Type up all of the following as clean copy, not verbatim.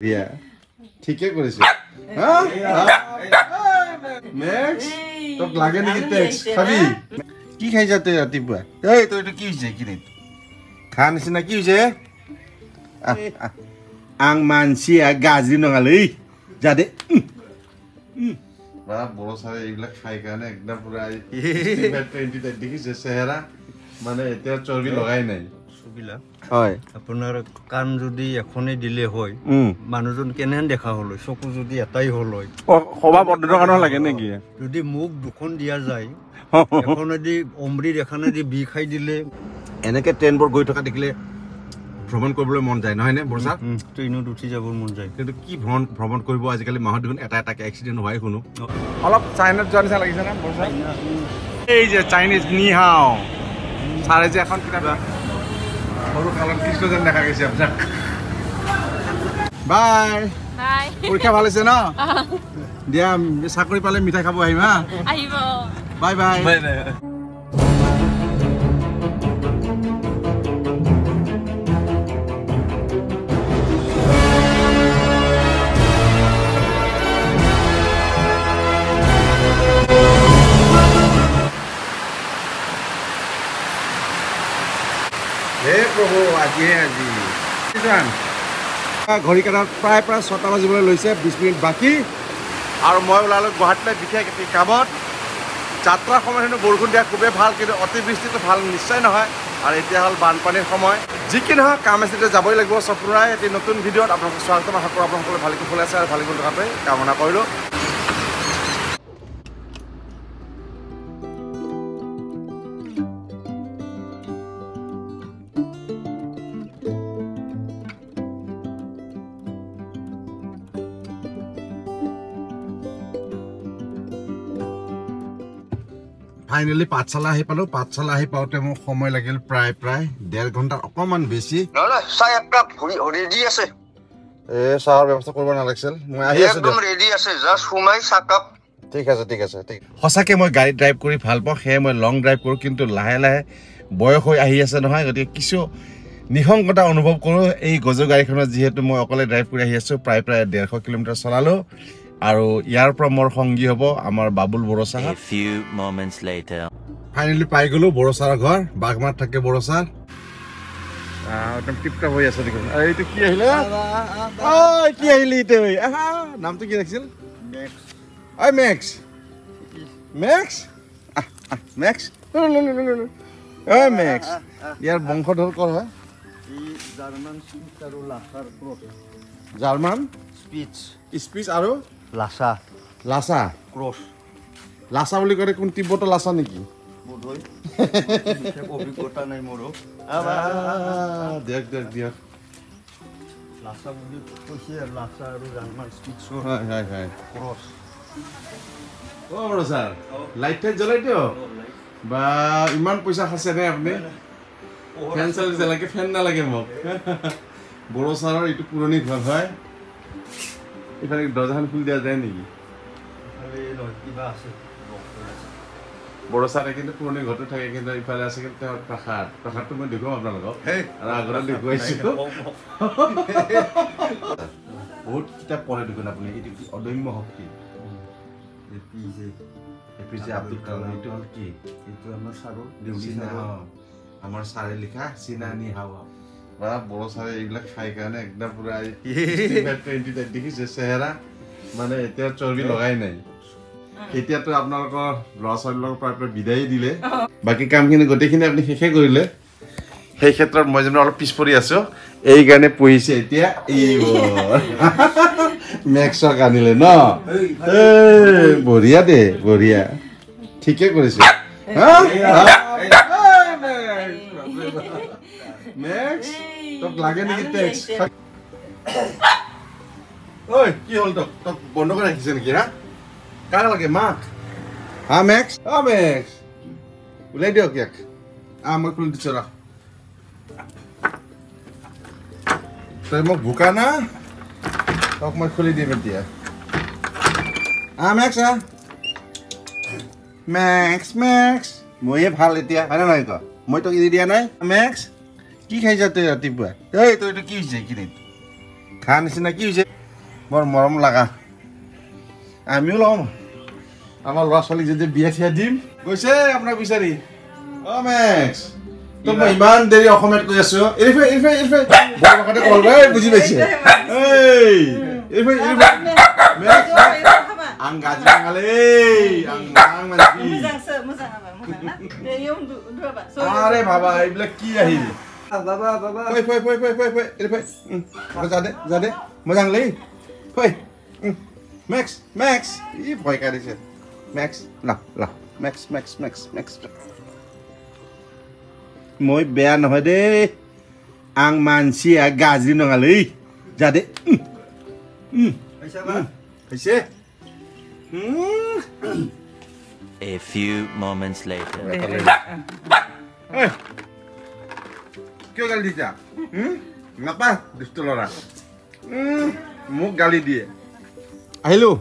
দিয়া ঠিকে কৰিছে হা নেক্স তোক লাগে নেকি টেক্স খাবি কি খাই যাতে ৰাতিপুৱা এই তই এইটো কি হৈছে কি নাই খা নিচিনা কি হৈছে আং মানসিয়া গাজৰি নগালে যা দে বা বড় সাৰে এইবিলাক খাই কাৰণে একদম পুৰা 20 দেখিছে চেহাৰা মানে এতিয়া চৰ্বি লগাই নাই সুবিলা হয় আপোনাৰ কান যদি এখনে দিলে হয় মানুহজন কেনেন দেখা হল চকু যদি এটাই হল হয় সভা পদ্ধতিৰ কাৰণে লাগে নেকি যদি মুখ দুখন দিয়া যায় এখনেদি অমৃত এখনেদি বি খাই দিলে এনেকে ট্ৰেইনবোৰ গৈ থকা দেখিলে ভ্ৰমণ কৰিবলৈ মন যায় নহয় নে বৰসা ট্ৰেইনত উঠি যাবৰ মন যায় কিন্তু কি ভ্ৰমণ কৰিব আজিকালি মাহত দেখোন এটা এক্সিডেন্ট হয় শুনো অলপ চাইনাত যোৱা নিচিনা লাগিছে না বৰসা এই যে চাইনিজ নি হাও সাৰে যে এখন কিতাপ সৰু কালত কৃষ্ণ যেন দেখা গৈছে আপোনাক বাই বাই পৰীক্ষা ভাল হৈছে ন দিয়া চাকৰি পালে মিঠাই খাব আহিম হা আহিব বাই বাই বাই বাই प्रभु आज घड़ी काटा प्राय 6टा बजिबले लैसे 20 मिनिट बाकी और मैं ओलालो गुवाहाटी विशेष कामत यात्रा समय हेनु बरखुण दिया खूबे भाल किन्तु अतिवृष्टि तो भाल निश्चय नहय और एतिया हल बानपानीर समय जिकी नहय काम आछे जाबई লাগিব सपुराय एटी नतुन भिडिओत आपनाक स्वागतम आशा करो आपन सकले भालকৈ फले আছে और भालকৈ थकाटे कामना करिलो फाइनली पाठशाला आहि पालो पाठशाला आहि पाउते मो समय লাগিল प्राय 1.5 ঘন্টা অকমান বেছি না চাই একটা রেডি আছে এ সার ব্যবস্থা করব না লাগছিল মই আহি আছো একদম রেডি আছে জাস্ট সুমাই সাকাপ ঠিক আছে ঠিক হসাকে মই গাড়ী ড্ৰাইভ কৰি ভাল পাও হে মই লং ড্ৰাইভ কৰো কিন্তু লাহে লাহে বয়স হৈ আহি আছে নহয় গতি কিছু নিহংগতা অনুভৱ কৰো এই গজৰ গাড়ীখনত যেহেতু মই অকলে ড্ৰাইভ কৰি আহি আছো প্ৰায় 150 কিলোমিটাৰ চলালো আৰু ইয়াৰ পৰা মোৰ সংগী হ'ব আমাৰ Babul Borsha a few moments later finally পাই গলো বৰসাৰ ঘৰ বাগমাত থাকে বৰসাৰ একদম টিপটা হৈ আছে দেখোন এইটো কি আহিলে ওই কি আহিলি ইতে ওই নামটো কি ৰাখিছিল ম্যাক্স ওই ম্যাক্স ম্যাক্স ওই ম্যাক্স ইয়াৰ বংশধৰ কৰ হয় ই জাৰ্মান স্পিচ আৰু লাছাৰ ক্ৰছ জাৰ্মান স্পিচ আৰু লাছা ক্রস লাছা বুলি কয় কোন তিব্বত লাছা নেকি বধই অভিজ্ঞতা নাই মোর দেখ লাছা বুলি কইছে লাছা আৰু জাৰ্মান স্পিচ হয় ক্রস ও বড় স্যার লাইট জ্বলাই দিও বা ইমান পয়সা খাছে নে আপনি ফ্যান চালি জ্বলাকে ফ্যান না লাগে মোক বড় স্যাৰৰ এইটো পুৰণি ঘৰ হয় ইফালে দৰজাখন খুলি দিয়া যায় নেকি বড় সাৰে কিন্তু পুৰনো ঘৰটো থাকে কিন্তু ইফালে আছে কিন্তু পাখাৰটো মই দেখুৱাম আপোনালোকক আৰু আগতে দেখুৱাইছো বহুত কিতাপ পঢ়ে দেখোন আপুনি এইটো অদম্য শক্তি এপিজে আব্দুল কালাম এইটো হল কি এইটো আমাৰ সাৰৰ দেউলি আমাৰ সাৰে লিখা চিনানি হাৱা বা বড় সাৰে এইবিলাক খাই কাৰণে একদম পুৰা 20 দেখিছে চেহাৰা মানে এতিয়া চৰ্বি লগাই নাই এতিয়াতো আপোনালোকৰ ল'ৰা-ছোৱালীৰ প্ৰায় বিদায় দিলে বাকি কামখিনি গোটেইখিনি আপুনি শেষে কৰিলে সেই ক্ষেত্ৰত মই যেন অলপ পিছ পৰি আছো এই গানে পঢ়িছে এতিয়া এই মেক্সক আনিলে ন বঢ়িয়া দে বঢ়িয়া ঠিকে কৰিছে মেক্স তোক লাগে নেকি টেক্স ওই কি হল তোক বন্ধ করে রাখিছে নাকি হ্যাঁ কার লাগে মাক হ্যাঁ ম্যাক্স ম্যাক্স উলাই দিও কেক মই খুলি দিছো রা তই মোক ভুকা না তোক মই খুলি দিম এতিয়া ম্যাক্স ম্যাক্স মইয়ে ভাল এতিয়া হয় না নাই ক মই তোক এৰি দিয়া নাই ম্যাক্স কি খাই যাতে ৰাতিপুৱা এই তই এইটো কি হৈছে কি নাই মিঠা নিচিনা কি হৈছে বৰ মৰম লগা আমিও ল'ম আমাৰ ল'ৰা ছোৱালীক যদি বিয়া চিয়া দিম গৈছে আপোনাক বিচাৰি অ' মেক্স তো মই ইমান দেৰি অসমীয়াত কৈ আছো বৰভাষাতে কল বুজি পাইছে ang gajang kali ang mati are baba iblek ki ahi baba poi jade mojang lei poi max i poi kari se max la max moi beya nohoy de ang mansi a gajri nongalei jade kaise A few moments later. Kyo gali diya? Ngapa? Dusto lora. Muk gali diye. Ahilo.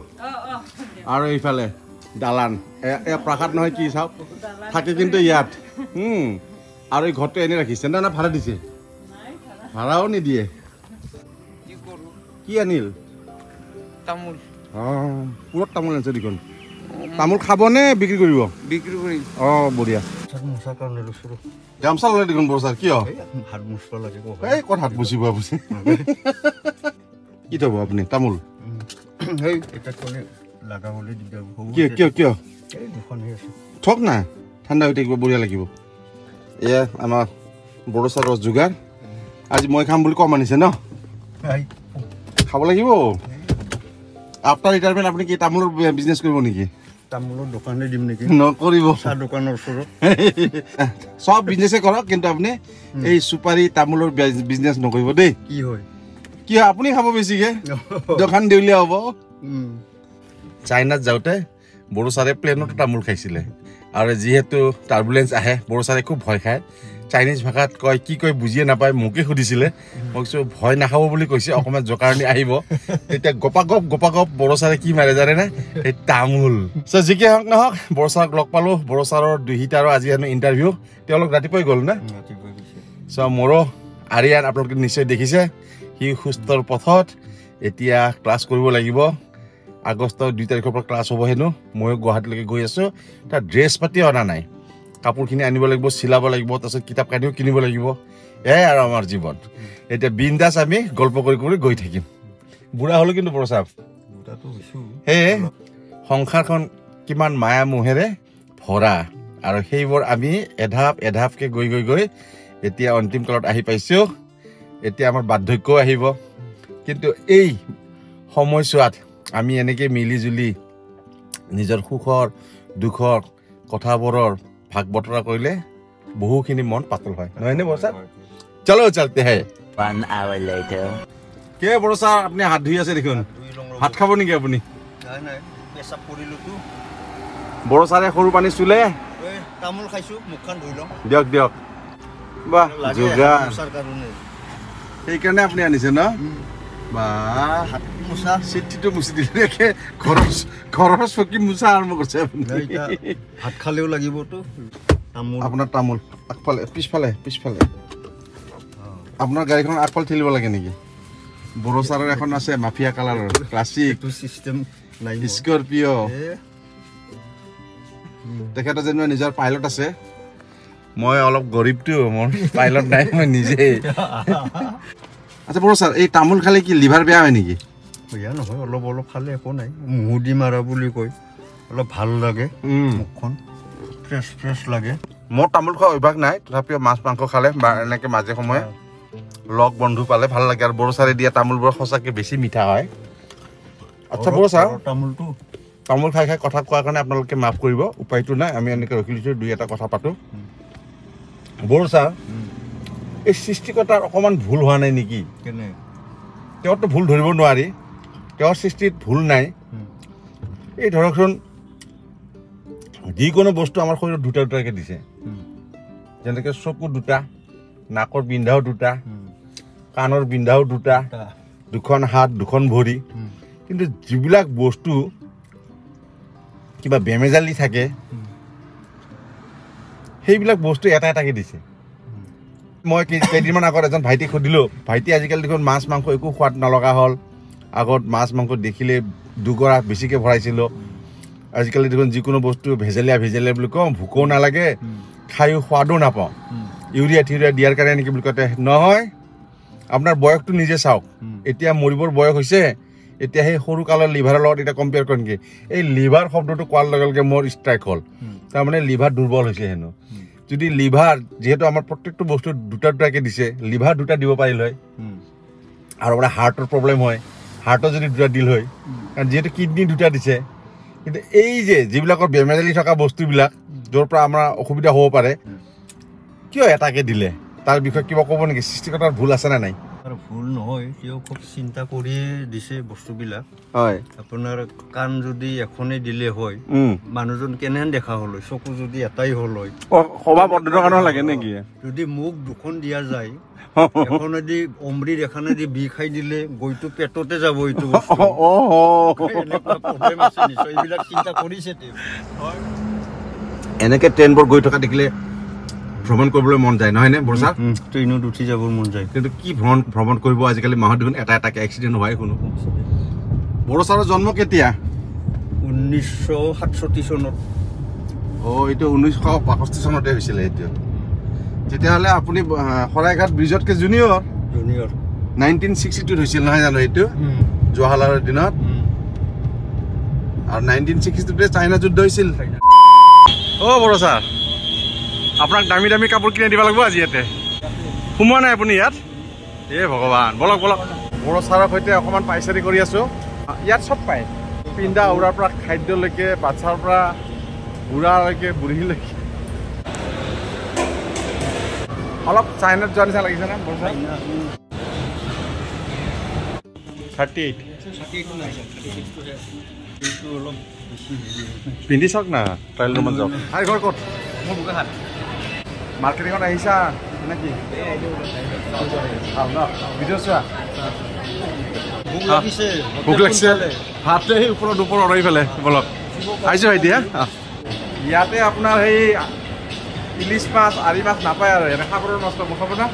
Aro ifale dalan. E prakhat nohoy ki sab. Thake kintu yat. Aro ei ghorto eni rakhise na bhara dise. Bharao ni diye. Ki anil? Tamul. পুরো তামোল আনছে দেখুন তামোল খাব নে বিক্রি কৰিব বিক্রি করি বঢ়িয়া মশা কারণে লসুর গামছা ললে দেখুন বড় স্যার কি হাত মুছব লাগিব এই কোন হাত মুছিব আপুনি কি থব আপুনি তামোল এই এটা কোনে লাগাবলে দিগদার কিয় এই দুখন হে আছে ঠক না ঠাণ্ডা হৈ থাকিব বঢ়িয়া লাগিব এয়া আমাৰ বড় স্যাৰৰ যোগাৰ আজি মই খাম বুলি কম আনিছে ন খাব লাগিব After retirement, আপনি কি তামুলৰ বিজনেস কৰিব নেকি? তামুলৰ দোকানে দিম নেকি? নকৰিব। চাহ দোকানৰ ওচৰত। সব বিজনেসে কৰক কিন্তু আপনি এই সুপাৰি তামুলৰ বিজনেস নকৰিব দেই। কি হয়? কি আপনি খাব বেছিকে? দোকান দেউলিয়া হ'ব। চাইনাত যাওঁতে বড়ো সাৰে প্লেনত তামুল খাইছিলে। আৰু যেহেতু টাৰ্বুলেন্স আহে বড়ো সাৰে খুব ভয় খায়। চাইনিজ ভাষাত কয় কি কয় বুজিয়ে নাপায় মোকে সুধিছিলে মই কৈছো ভয় নাখাব বুলি কৈছে অকমান জকাৰণি আহিব তেতিয়া গপাগপ বড়ো সাৰে কি মাৰে জানে না এই তামুল সো জিকে হক নহক বড়ো সাৰক লগ পালো বড়ো সাৰৰ দুহিতাৰো আজি হেনো ইন্টাৰভিউ তেওঁলোক ৰাতিপুৱাই গ'ল না সো মোৰো আৰিয়ান আপোনালোকে নিশ্চয় দেখিছে হি সুস্থৰ পথত এতিয়া ক্লাছ কৰিব লাগিব আগষ্টৰ 2 তাৰিখৰ পৰা ক্লাছ হ'ব হেনো মই গুৱাহাটীলৈকে গৈ আছো তাৰ ড্ৰেছ পাতি অনা নাই কাপোৰখিনি আনিব লাগিব চিলাব লাগিব তাৰপিছত কিতাপ কানিও কিনিব লাগিব আৰু আমাৰ জীৱন এতিয়া বিন্দাস আমি গল্প কৰি গৈ থাকিম বুঢ়া হলো কিন্তু বড় সাহেব বুঢ়াটো হৈছো হে সংসাৰখন কিমান মায়া মোহেৰে ভৰা আৰু সেইবোৰ আমি এধাপকে গৈ এতিয়া অন্তিম কালত আহি পাইছো এতিয়া আমাৰ বাৰ্ধক্য আহিব কিন্তু এই সময়ছোৱাত আমি এনেকে মিলি জুলি নিজৰ সুখৰ দুখৰ কথাবোৰৰ ভাগ বতৰা কৰিলে বহুখিনি মন পাতল হয় নহয়নে বড় স্যার চলো চলতে हैं 1 hour later কে বড় স্যার আপনি হাত ধুই আছে দেখুন ভাত খাব নেকি আপনি নাই পেছাব কৰিলো তো বড় স্যাৰে সৰু পানী চুলে তামুল খাইছো মুখখন ধুই লম দিয়ক বাহ যোগা মশাৰ কাৰণে সেইকাৰণে আপুনি আনিছে ন বাহ হাত মুছা চিঠিটো মুছি দিলে ঘৰৰ চকী মুছা আৰম্ভ কৰিছে আপুনি ভাত খালেও লাগিবতো তামুল আপোনাৰ তামুল আগফালে পিছফালে আপোনাৰ গাড়ীখন আগফালে ঠেলিব লাগে নেকি বড়ো সাৰৰ এখন আছে মাফিয়া কালাৰৰ ক্লাছিক টু সিস্টেম নাই স্কৰপিঅ তেখেতৰ যেন নিজৰ পাইলট আছে মই অলপ গৰীবটো মোৰ পাইলট নাই মই নিজে আচ্ছা বড়ো স্যাৰ এই তামুল খালে কি লিভাৰ বেয়া হয় নেকি বেয়া নহয় অলপ খালে একো নাই মুহুদি মাৰা বুলি কয় অলপ ভাল লাগে মুখখন ফ্ৰেছ লাগে মোৰ তামুল খোৱা অভ্যাস নাই তথাপিও মাছ মাংস খালে বা এনেকে মাজে সময়ে লগ বন্ধু পালে ভাল লাগে আৰু বড়ো সাৰে দিয়া তামুলবোৰ সঁচাকে বেছি মিঠা হয় আচ্ছা বড়ো স্যাৰ তামুল খাই কথা কোৱাৰ কাৰণে আপোনালোকে মাফ কৰিব উপায়টো নাই আমি এনেকে ৰখি লৈছো দুই এটা কথা পাতো বড়ো স্যাৰ এই সৃষ্টিকৰ্তাৰ অকমান ভুল হোৱা নাই নেকি কেনে তেওঁৰতো ভুল ধৰিব নোৱাৰি তেওঁৰ সৃষ্টিত ভুল নাই এই ধৰকচোন যিকোনো বস্তু আমাৰ শৰীৰত দুটাকে দিছে যেনেকে চকু দুটা নাকৰ বিন্ধাও দুটা কাণৰ বিন্ধাও দুটা দুখন হাত দুখন ভৰি কিন্তু যিবিলাক বস্তু কিবা বেমেজালি থাকে সেইবিলাক বস্তু এটাকে দিছে মই কেইদিনমান আগত এজন ভাইটিক সুধিলোঁ ভাইটি আজিকালি দেখোন মাছ মাংস একো সোৱাদ নলগা হ'ল আগত মাছ মাংস দেখিলে দুগৰা বেছিকৈ ভৰাইছিলোঁ আজিকালি দেখোন যিকোনো বস্তু ভেজেলীয়া বুলি কওঁ ভোকো নালাগে খায়ো সোৱাদো নাপাওঁ ইউৰিয়া থিউৰিয়া দিয়াৰ কাৰণে নেকি বুলি কওঁতে নহয় আপোনাৰ বয়সটো নিজে চাওক এতিয়া মৰিবৰ বয়স হৈছে এতিয়া সেই সৰু কালৰ লিভাৰৰ লগত এতিয়া কম্পেয়াৰ কৰে নেকি এই লিভাৰ শব্দটো কোৱাৰ লগে লগে মোৰ ষ্ট্ৰাইক হ'ল তাৰমানে লিভাৰ দুৰ্বল হৈছে হেনো যদি লিভাৰ যিহেতু আমাৰ প্ৰত্যেকটো বস্তু দুটাকৈ দিছে লিভাৰ দুটা দিব পাৰিল হয় আৰু আপোনাৰ হাৰ্টৰ প্ৰব্লেম হয় হাৰ্টৰ যদি দুটা দিল হয় কাৰণ যিহেতু কিডনি দুটা দিছে কিন্তু এই যে যিবিলাকৰ বেমেজালি থকা বস্তুবিলাক য'ৰ পৰা আমাৰ অসুবিধা হ'ব পাৰে কিয় এটাকে দিলে তাৰ বিষয়ে কিবা ক'ব নেকি সৃষ্টিকৰ্তাৰ ভুল আছে নে নাই আৰু ভুল নহয় তেওঁ খুব চিন্তা কৰিয়ে দিছে বস্তুবিলাক হয় আপোনাৰ কাণ যদি এখনেই দিলে হয় মানুহজন কেনেহেন দেখা হ'ল হয় চকু যদি এটাই হ'ল হয় সভা পদ্ধতিৰ কাৰণে লাগে নেকি যদি মুখ দুখন দিয়া যায় এখনেদি অমৃত এখনেদি বি খাই দিলে গৈটো পেটতে যাব এইটো এইবিলাক চিন্তা কৰিছে এনেকে ট্ৰেইনবোৰ গৈ থকা দেখিলে ভ্ৰমণ কৰিবলৈ মন যায় নহয়নে বৰছা ট্ৰেইনত উঠি যাব মন যায় কিন্তু কি ভ্ৰমণ কৰিব আজিকালি মাহত দেখোন এটাকে এক্সিডেণ্ট হোৱাই শুনো বৰছাৰৰ জন্ম কেতিয়া 1967 চনত এইটো 1965 চনতে হৈছিলে এইটো তেতিয়াহ'লে আপুনি শৰাইঘাট ব্ৰিজতকৈ জুনিয়ৰ 1962 হৈছিল নহয় জানো এইটো জৱাহৰলালৰ দিনত আৰু 1962তে চাইনা যুদ্ধ হৈছিল বৰছা আপোনাক দামী দামী কাপোৰ কিনি দিব লাগিব আজি ইয়াতে সোমোৱা নাই আপুনি ইয়াত ভগৱান বলক বৰছাৰৰ সৈতে অকণমান পাইচাৰি কৰি আছোঁ ইয়াত চব পায় পিন্ধা উৰাৰ পৰা খাদ্যলৈকে বাচ্ছাৰ পৰা বুঢ়ালৈকে বুঢ়ীলৈকে অলপ চাইনাত যোৱা নিচিনা লাগিছে নে বৰছা 38 পিন্ধি চাওক না ট্ৰায়েল ৰুমত যাওক ঘৰ ক'ত মোৰ বোকাহাট মাৰ্কেটিঙত আহিছা নেকি ভিডিঅ' চোৱা ভোক লাগিছে ভাতে সেই ওপৰত অৰাই পেলাই বলক আহিছোঁ এতিয়া ইয়াতে আপোনাৰ সেই ইলিছ মাছ আৰি মাছ নাপায় আৰু এনে সাগৰৰ মাছটো খাব না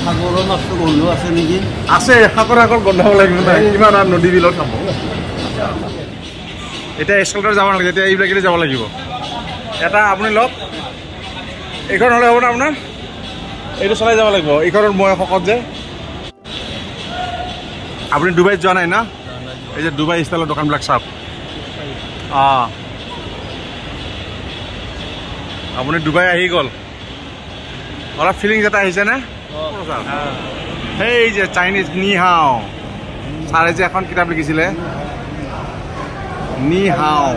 সাগৰৰ মাছটো গোন্ধ আছে নেকি আছে সাগৰ গোন্ধাব লাগিব নাই কিমান আৰু নদী বিলত খাব এতিয়া স্কুলত যাব নালাগে এতিয়া এইবিলাকেদি যাব লাগিব এটা আপুনি লওক এইখন হ'লে হ'ব না আপোনাৰ এইটো চলাই যাব লাগিব এইখনত মই শকত যে আপুনি ডুবাইত যোৱা নাই না এই যে ডুবাই ষ্টাইলৰ দোকানবিলাক চাওক আপুনি ডুবাই আহি গ'ল অলপ ফিলিংছ এটা আহিছে নে সেই যে চাইনিজ নি হাও ছাৰে যে এখন কিতাপ লিখিছিলে নি হাও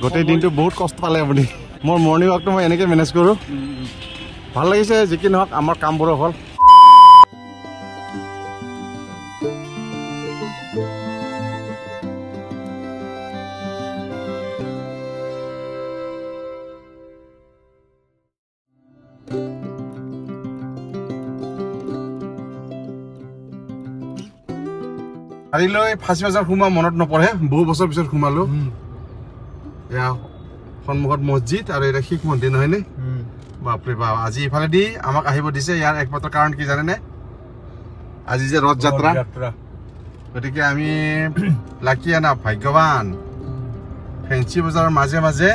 গোটেই দিনটো বহুত কষ্ট পালে আপুনি মোৰ মৰ্ণিং ৱাকটো মই এনেকৈ মেনেজ কৰোঁ ভাল লাগিছে যি কি নহওক আমাৰ কামবোৰো হ'ল কালিলৈ ফাঁচী বজাৰ সোমোৱা মনত নপৰে বহু বছৰ পিছত সোমালো এয়া সন্মুখত মছজিদ আৰু এটা শিখ মন্দিৰ নহয়নে বাপৰে বাপ আজি ইফালেদি আমাক আহিব দিছে ইয়াৰ একমাত্ৰ কাৰণ কি জানেনে আজি যে ৰথ যাত্ৰা গতিকে আমি লাকিয়া না ভাগ্যৱান ফেঞ্চি বজাৰৰ মাজে মাজে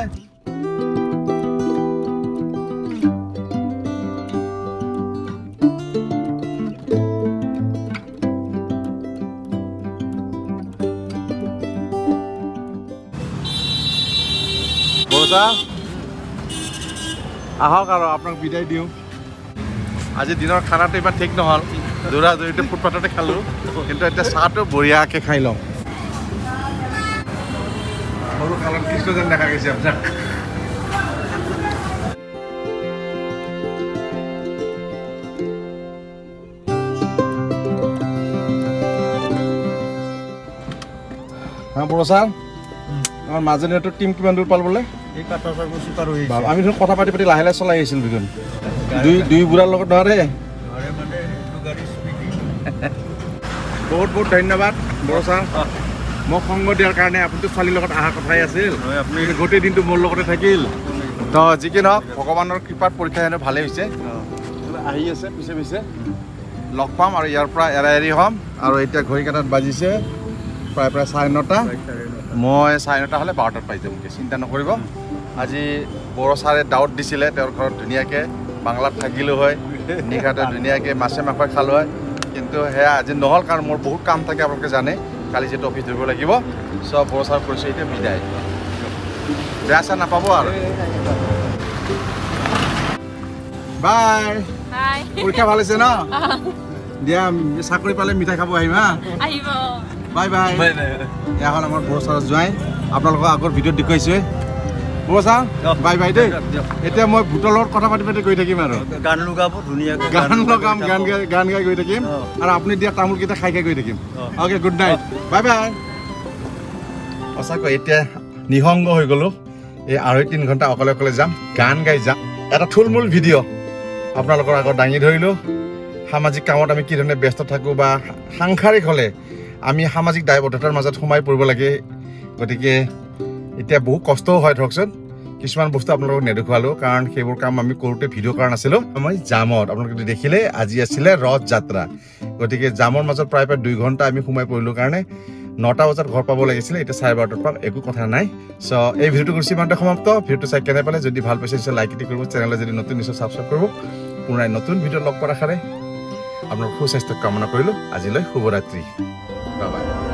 আহক আৰু আপোনাক বিদায় দিওঁ আজি দিনৰ খানাটো ইমান ঠিক নহ'ল দৌৰা দৌৰিতে ফুটপাথতে খালোঁ কিন্তু এতিয়া চাহটো বঢ়িয়াকৈ খাই লওঁ সৰু কালত কৃষ্ণ যেন দেখা গৈছে আপোনাক বৰছা আমাৰ মাজনীটো টিম কিমান দূৰ পাল বোলে আমি ধৰক কথা পাতি লাহে লাহে চলাই আহিছিলোঁ দুজন দুই বুঢ়াৰ লগত নোৱাৰে বহুত বহুত ধন্যবাদ বৰছা মোক সংগ দিয়াৰ কাৰণে আপুনিতো ছোৱালীৰ লগত অহা কথাই আছিল আপুনি গোটেই দিনটো মোৰ লগতে থাকিল তো যি কি নহওক ভগৱানৰ কৃপাত পৰীক্ষা হেনো ভালেই হৈছে আহি আছে পিছে পিছে লগ পাম আৰু ইয়াৰ পৰা এৰি হ'ম আৰু এতিয়া ঘড়ী কাটাত বাজিছে প্ৰায় 9:30 মই 9:30 হ'লে 12টাত পাই যাম চিন্তা নকৰিব আজি বড়ো ছাৰে ডাউট দিছিলে তেওঁৰ ঘৰত ধুনীয়াকৈ বাংলাত থাকিলোঁ হয় নিশাতে ধুনীয়াকৈ মাছে মাংসই খালোঁ হয় কিন্তু সেয়া আজি নহ'ল কাৰণ মোৰ বহুত কাম থাকে আপোনালোকে জানে কালি যিটো অফিচ ধৰিব লাগিব চব বড়ো ছাৰ কৰিছোঁ এতিয়া বিদায় বেয়া চেয়া নাপাব আৰু বাই পৰীক্ষা ভাল হৈছে ন দিয়া চাকৰি পালে মিঠাই খাব আহিম হা বাই বাই এয়া হ'ল আমাৰ বড়ো ছাৰৰ জোঁৱাই আপোনালোকক আগৰ ভিডিঅ'ত দেখুৱাইছোঁ বড়ো ছাৰ বাই বাই দেই এতিয়া মই ভূতৰ লগত কথা পাতি পাতি গৈ থাকিম আৰু গান লগাব ধুনীয়াকৈ গান লগাম গান গাই গৈ থাকিম আৰু আপুনি দিয়া তামোলকেইটা খাই খাই গৈ থাকিম okay good night bye bye সঁচাকৈ এতিয়া নিসংগ হৈ গ'লোঁ এই 2.5-3 ঘণ্টা অকলে অকলে যাম গান গাই যাম এটা থুলমূল ভিডিঅ' আপোনালোকৰ আগত দাঙি ধৰিলোঁ সামাজিক কামত আমি কি ধৰণে ব্যস্ত থাকোঁ বা সাংসাৰিক হ'লে আমি সামাজিক দায়বদ্ধতাৰ মাজত সোমাই পৰিব লাগে গতিকে এতিয়া বহু কষ্টও হয় ধৰকচোন কিছুমান বস্তু আপোনালোকক নেদেখুৱালোঁ কাৰণ সেইবোৰ কাম আমি কৰোঁতে ভিডিঅ' কৰা নাছিলোঁ মই জামত আপোনালোকে দেখিলে আজি আছিলে ৰথ যাত্ৰা গতিকে জামৰ মাজত প্ৰায় 2 ঘণ্টা আমি সোমাই পৰিলোঁ কাৰণে 9টা বজাত ঘৰ পাব লাগিছিলে এতিয়া 12:30 পাম একো কথা নাই চ' এই ভিডিঅ'টো কৰিছোঁ ইমানতে সমাপ্ত ভিডিঅ'টো চাই কেনে পালে যদি ভাল পাইছে নিশ্চয় লাইক কৰিব চেনেললৈ যদি নতুন নিশ্চয় ছাবস্ক্ৰাইব কৰিব পুনৰাই নতুন ভিডিঅ' লগ পোৱাৰ আশাৰে আপোনালোকৰ সুস্বাস্থ্য কামনা কৰিলোঁ আজিলৈ শুভৰাত্ৰি বাই বাই